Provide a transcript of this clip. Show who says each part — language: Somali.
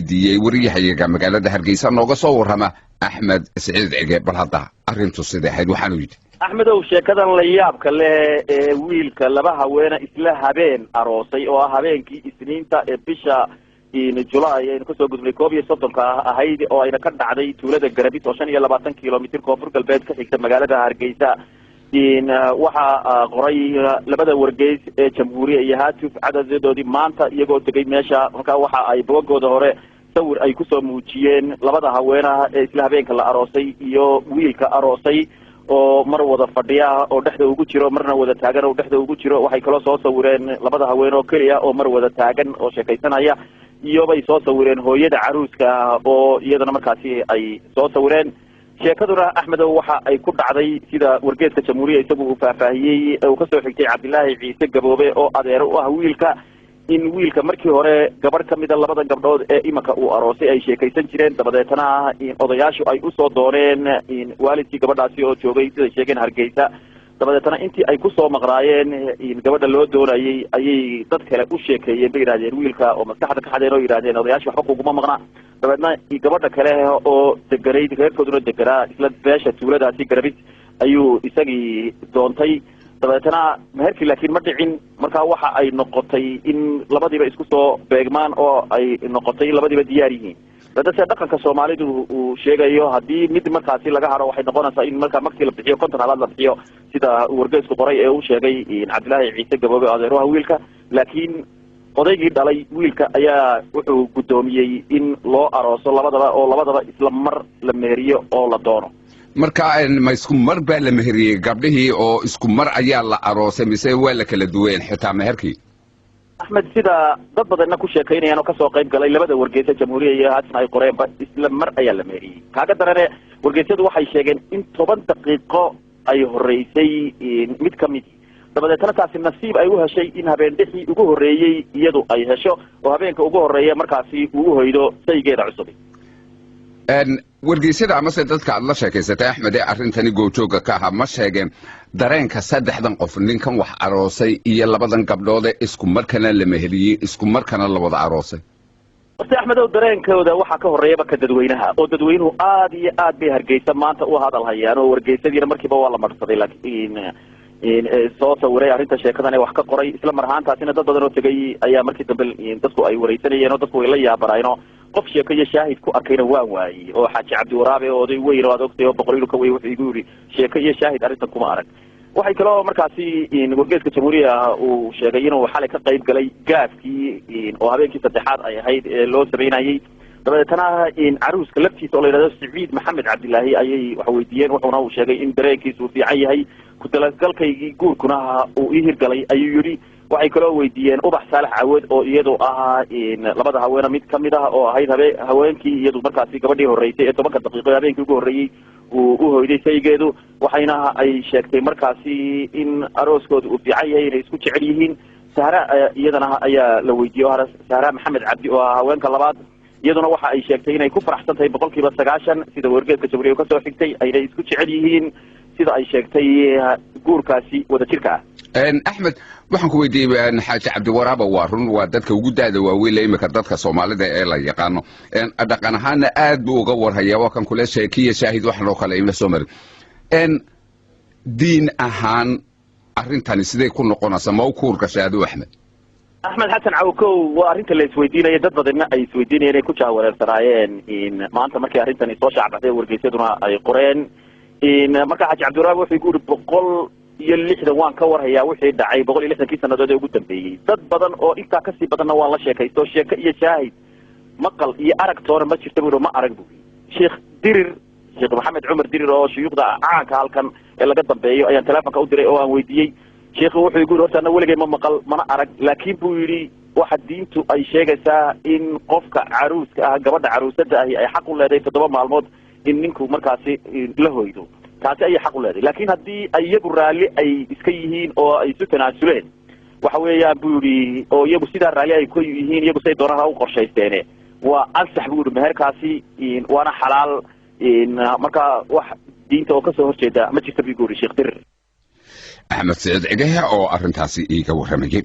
Speaker 1: دي وريحيga magaalada Hargeysa nooga soo warrama Axmed Saciid Cige bal hadda arintu sidee ahayd waxaan u yidhi
Speaker 2: Axmed oo sheekadan la yaabka leh ee wiilka laba haweena isla habeen aroosay oo habeenkii Isniinta ee bisha July ay ku soo gudbay 17 ahayd oo ayna ka dhacday tuulada Garabis oo 25 kiiloomitir koonfur galbeed ka xigta magaalada Hargeysa waxa qoray labada wargeys ee Jamhuuriga iyo Haatuf cadadeedoodii maanta iyagoo tagay meesha marka waxa ay boogooda hore sawir ay ku soo muujiyeen labada haweenaha ee isla habeenka la aroosay iyo wiilka aroosay oo mar wada fadhiya oo dhexda ugu jiro marna wada taagan oo dhexda ugu jiro waxay kala soo sawireen labada haween oo kaliya oo mar wada taagan oo sheekaysanaya iyo bay soo sawireen hooyada caruuska oo iyadana markaasi ay soo sawireen sheekaduna Axmed waxa ay ku dhacday sida wargeeska Jamhuuriga isagu uu faahfaahiyay oo ka soo xigtay Cabdilaahi Ciise Gaboobe oo adeer u ah wiilka in wiilka markii hore gabar kamid ah labada gabdhood ee imaka uu aroosay ay sheekaysan jireen dabadeetana odayaashu ay u soo dooreen waalidkii gabadhaasi oo joogay sida sheegeen Hargeysa dabadeetana intii ay ku soo maqraayeen gabadha loo doonayay ayay dad kale u sheekeeyeen bay yiraahdeen wiilka oo maskaxda ka xadeen oo yiraahdeen odayaashu waxba kuma maqna dabadeetana gabadha kale oo degaray reerkooduna degaraa isla beesha tuuladaasi Garabis ayuu isagii doontay dabeetana meherkii laakiin ma dhicin marka waxa ay noqotay in labadiiba isku soo beegmaan oo ay noqotay labadiiba diyaar yihiin dadka dhaqanka Soomaalidu uu sheegayo hadii mid markaasi laga haro waxay noqonaysaa in marka markii la bixiyo konton halaad la bixiyo sida wargeysku qoray ee uu sheegay Cabdilaahi Ciise Gaboobe adeeruha wiilka laakiin odaygii dhalay wiilka ayaa wuxuu gudoomiyay in loo arooso labadaba isla mar la meeriyo oo la doono
Speaker 1: marka ma isku mar baa la meheriyay gabdhihii oo isku mar ayaa la aroosay mise waa la kala duween xitaa meherkii
Speaker 2: Axmed sida dad badan ku sheekaynayaan oo ka soo qayb galay labada wargeys ee Jamhuuriga iyo Haatuf ay qoreen isla mar ayaa la meheriyay kaaga darane wargeysyadu waxay sheegeen in 10 daqiiqo ay horeysay mid kamid dabadeetana taasi nasiib ay u heshay in habeendhixii ugu horeeyay iyadu ay hesho oo habeenka ugu horeeya markaasi uu hoydo saygeeda cusub
Speaker 1: wargeysyada ama dadka aad la sheekaysatay Axmed ee arintani goojooga ka aha ma sheegeen dareenka saddexdan qof ninkan wax aroosay iyo labadan gabdhood ee isku markana la meheriyay isku markana la wada aroosay
Speaker 2: Axmed oo dareenkooda waxa ka horeeyaba ka dadweynaha oo dadweynuhu aad iyo aad bay Hargeysa maanta u hadal hayaan oo wargeysadiina markiiba waa la marsaday laakiin soo sawiray arinta sheekadan ee wax ka qoray isla mar ahaantaasina dad badan oo tagay ayaa markii dambe dadku ay wareysanayeen oo dadku way la yaabanayeen qof sheekaya shaahid ku arkayna waan waayay oo Xaaji Cabdi Waraabe oo oday weyn oo adogtay oo boqorilo ka way wuxuu igu yiri sheekaya shaahid arintan kuma arag waxay kale oo markaasi wargeeska Jamhuuriga uu sheegay inuu xalay ka qayb galay gaafkii oo habeenkii saddexaad ay ahayd ee loo sameynayay dabadeetana caruuska laftiisa oo la yiraahdo Saciid Maxamed Cabdilaahi ayay wax weydiiyeen wuxuuna uu sheegay in dareenkiisu fiican yahay ku talagalkaygii guurkuna uu ii hirgalay ayuu yiri waxay kale oo weydiiyeen Ubax Saalax Cawood oo iyadu ah labada haweena mid kamid ah oo ahayd haweenkii iyadu markaasi gabadhii horeysay ee 10 daqiiqo habeenkii ugu horeeyay uu hoyday saygeedu waxayna ay sheegtay markaasi in arooskoodu uu fiican yahay inay isku jecel yihiin Sahra iyadana ayaa la weydiiyay Sahra Maxamed Cabdi oo haweenka labaad iyaduna waxa ay sheegtay inay ku faraxsan tahay 90% sida wargeeska Jamhuuriga ka soo xigtay ay isku jecel yihiin sida ay sheegtay guurkaasi wada jirka
Speaker 1: Axmed waxaan ku weydiiyay Xaaji Cabdi Waraabe waa run waa dadka ugu daada waaweyn imika dadka Soomaalida ee la yaqaano dhaqan ahaan aad buu uga warhayaa waa kan kula sheekiye shaahid wax loo kala in la soo marin diin ahaan arintani sidee ku noqonaysaa ma ku urgashaado Axmed
Speaker 2: Xasan Cawkow waa arinta la isweydiinayay dad badan ay isweydiinayeen inay ku jaawareersanaayeen maanta markii arintani soo shacabtay wargeysaduna ay qoreen marka Xaaji Cabdi Waraabe wuxuu ku yiri 160 waan ka warhayaa wixii dhacay 160 sanadood ee ugu dambeeyay dad badan oo inta ka sii badanna waa la sheekaysto sheeko iyo shaahid maqal iyo arag toona ma jirto buu ma arag buu Sheekh Maxamed Cumar Dirir oo shuyuuqda caanka halkan ee laga dambeeyo ayaan telefoonka u diray oo aan weydiiyay sheekhu wuxuu igu horta weligay ma maqal mana arag laakiin buu yiri waxa diintu ay sheegaysaa in qofka caruuska ah gabadha caruusada ah ay xaq u leedahay 7 maalmood in ninku markaasi la hoydo taasi ay xaq u leedahay laakiin hadii ay iyagu raali ay iska yihiin oo ay isu tanaasuleen waxa weeyaan buu yiri oo iyagu sida raali ay ku yihiin iyagu say doonaan u qorshaysteen waa ansax buu yiri meherkaasi waana xalaal marka wax diinta oo ka soo horjeeda ma jirto buu yiri Sheekh Dirir
Speaker 1: Axmed Saciid Cige oo arintaasi iiga warramayay